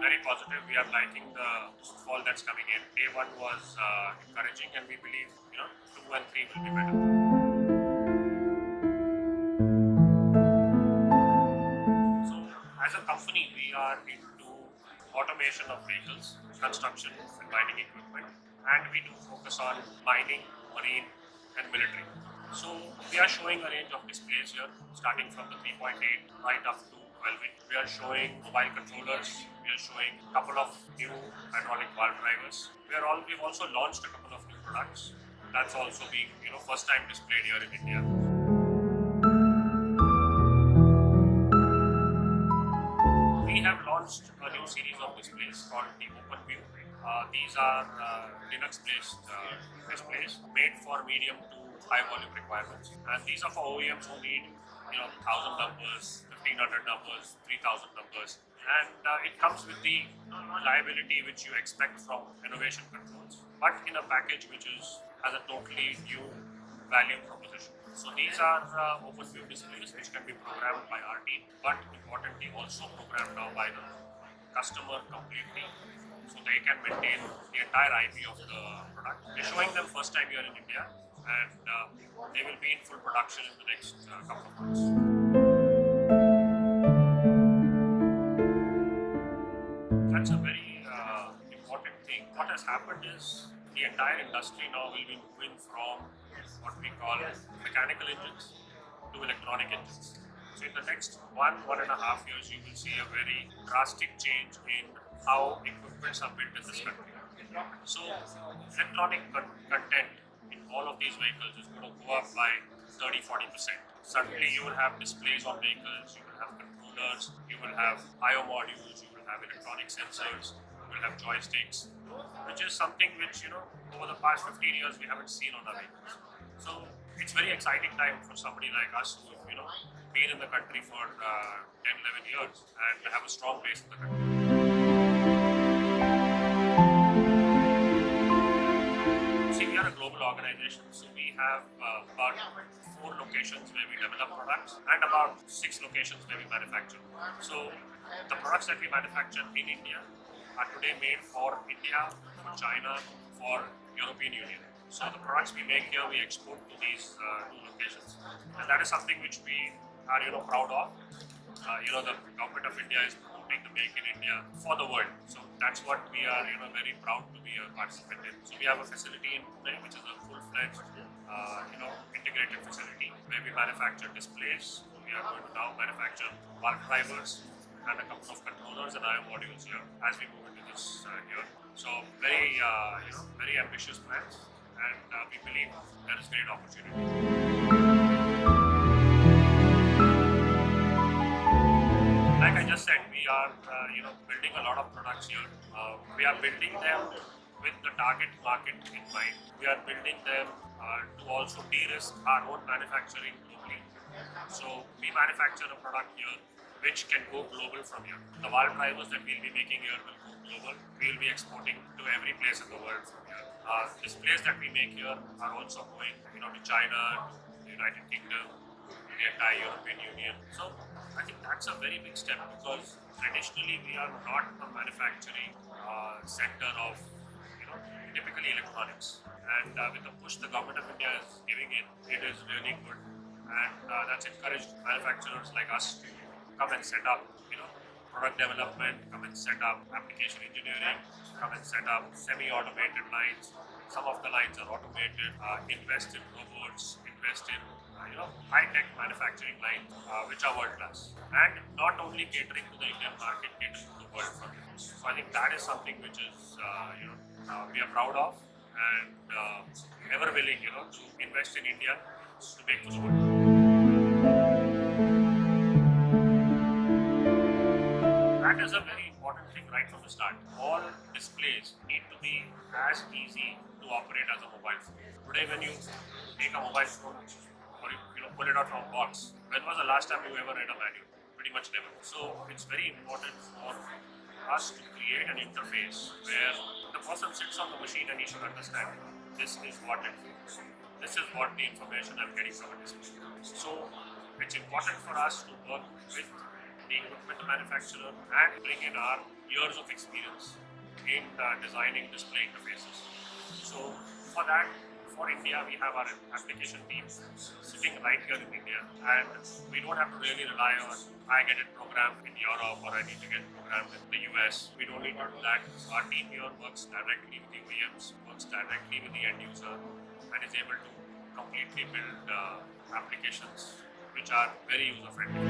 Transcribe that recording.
very positive. We are liking the fall that's coming in. Day one was encouraging, and we believe 2 and 3 will be better. So, as a company, we are into automation of vehicles, construction, and mining equipment, and we do focus on mining, marine, and military. So we are showing a range of displays here, starting from the 3.8 right up to 12-inch. We are showing mobile controllers. We are showing a couple of new hydraulic valve drivers. We've also launched a couple of new products. That's also being first time displayed here in India. We have launched a new series of displays called the OpenView. These are Linux-based displays made for medium to high volume requirements, and these are for OEMs who need 1,000 numbers, 1,500 numbers, 3,000 numbers, and it comes with the reliability which you expect from EnovationControls, but in a package which has a totally new value proposition. So these are OpenView displays which can be programmed by our team, but importantly also programmed now by the customer completely, so they can maintain the entire IP of the product. We're showing them first time here in India, and they will be in full production in the next couple of months. That's a very important thing. What has happened is the entire industry now will be moving from what we call mechanical engines to electronic engines. So in the next 1.5 years, you will see a very drastic change in how equipments are built in this country. So electronic content in all of these vehicles is going to go up by 30-40%. Suddenly you will have displays on vehicles, you will have controllers, you will have I/O modules, you will have electronic sensors, you will have joysticks, which is something which over the past 15 years we haven't seen on our vehicles. So it's very exciting time for somebody like us who been in the country for 10-11 years and have a strong base in the country. See, we are a global organization, so we have about 4 locations where we develop products and about 6 locations where we manufacture. So the products that we manufacture in India are today made for India, for China, for European Union. So the products we make here, we export to these 2 locations, and that is something which we are proud of. The government of India is promoting the Make in India for the world. So that's what we are very proud to be a participant in. So we have a facility in Pune, which is a full-fledged integrated facility where we manufacture displays. So we are going to now manufacture valve drivers and a couple of controllers and I/O modules here as we move into this year. So very very ambitious plans, and we believe there is great opportunity. Like I just said, we are building a lot of products here. We are building them with the target market in mind. We are building them to also de-risk our own manufacturing globally. So we manufacture a product here which can go global from here. The valve drivers that we'll be making here will go global. We'll be exporting to every place in the world from here. Displays that we make here are also going to China, to the United Kingdom, the entire European Union. So I think that's a very big step, because traditionally we are not a manufacturing center of typically electronics, and with the push the government of India is giving it is really good, and that's encouraged manufacturers like us to come and set up product development, come and set up application engineering, come and set up semi-automated lines. Some of the lines are automated, invest in robots, invest in high-tech manufacturing lines, which are world-class. And not only catering to the Indian market, catering to the world for it. So I think that is something which is, we are proud of, and ever willing, to invest in India to make to the world. That is a very important thing right from the start. All displays need to be as easy to operate as a mobile phone. Today, when you take a mobile phone or you pull it out from a box, when was the last time you ever read a manual? Pretty much never. So it's very important for us to create an interface where the person sits on the machine and he should understand this is what it is. This is what the information I'm getting from a display. So it's important for us to work with the the equipment manufacturer and bring in our years of experience in designing display interfaces. So for that, for India, we have our application team sitting right here in India, and we don't have to really rely on I get it programmed in Europe or I need to get it programmed in the US. We don't need to do that. Our team here works directly with the OEMs, works directly with the end user, and is able to completely build applications which are very user friendly.